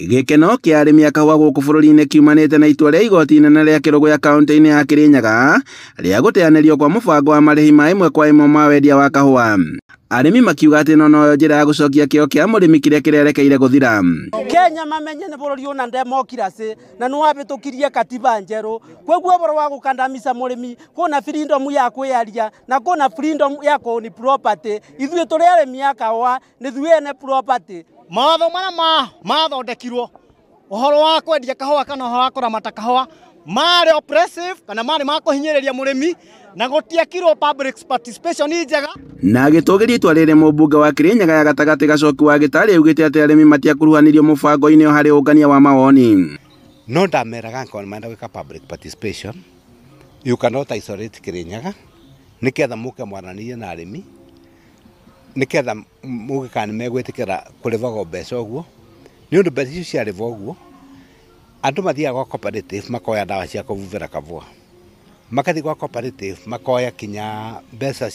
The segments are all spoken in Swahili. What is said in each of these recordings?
Gĩkeno kĩa arĩmi a kahũa gũkũ bũrũri-inĩ kiumanĩte na itua rĩa igoti inene rĩa Kĩrũgũya kaunti-inĩ ya Kĩrĩnyaga rĩa gũteanĩrio kwa mũbango wa marĩhi ma ĩmwe kwa ĩmwe ma wendia wa kahũa. Arĩmi makiuga atĩ noyo njĩra ya gũcokia kĩo kĩa mũrĩmi kĩrĩa kĩrerekeire gũthira. Kenya mamenye nĩ bũrũri ũna democracy na nĩ wabĩtũkirie katiba njerũ, kwoguo ũhoro wa gũkandamica mũrĩmi kuna freedom ya kwĩyaria na kuna freedom ya kũni property. Ithuĩ tũrĩ arĩmi a kahũa nĩ ithuĩ ene property. Mawatho marĩa mathondekirwo ũhoro wa kwendia kahũa kana ũhoro wa kũramata kahũa marĩ oppressive kana marĩ ma kũhinyĩrĩria mũrĩmi na gũtiekirwo public participation njega. Na agĩtũgĩria itua rĩrĩ mũmbunge wa Kĩrĩnyaga ya gatagatĩ Gacoki wa Gĩtarĩ augĩte atĩ arĩmi matiakuruhanirio mũbango-inĩ harĩ ũngania wa mawoni. No ndameraga ngona menda gwĩka public participation, you cannot isolate Kĩrĩnyaga nĩketha mũke mwaranĩrie na arĩmi, nĩketha mũge kana megwĩtĩkĩra kũrĩhwo mbeca ũguo, nĩ ũndũ mbeca icio ciarĩhwo ũguo andũ mathiaga gwa cooperative makoya ndawa cia kũbubĩra kahũa, makathiĩ gwa cooperative makoya kinya mbeca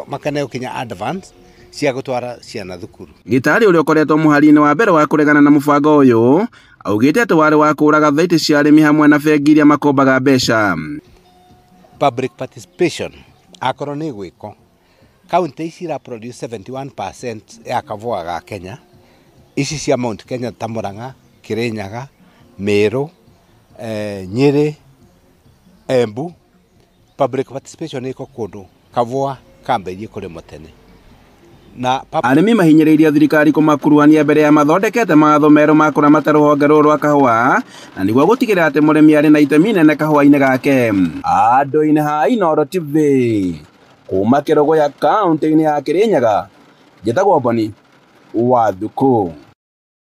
makaneo kinya advance cia gũtwara ciana thukuru. Gĩtarĩ ũrĩa ũkoretwo mũhari-inĩ wa mbere wa kũregana na mũbango ũyũ augĩte atĩ warĩ wa kũraga thaĩti cia arĩmi hamwe na bengi iria makombaga mbeca. Public participation akorwo nĩ gwĩko kaunti ici ira produce 71% ya kahũa ga Kenya, ici cia Mount Kenya ta Murang'a, Kĩrĩnyaga, Meru, Nyĩrĩ, Embu. Public participation ĩko kũndũ kahũa kambĩrĩirie kũrĩmwo tene. Na arĩmi mahinyĩrĩirie thirikari kũmakuruhania mbere ya mathondekete mawatho merũ ma kũramata rũhonge rũrũ rwa kahũa na nĩguo gũtigĩrĩra atĩ mũrĩmi arĩ na itemi inene kahũa-inĩ gake. Andũ-inĩ ha Inooro TV kuma Kĩrũgũya kaunti-inĩ ya Kĩrĩnyaga, njĩtagwo Boni Wathuku.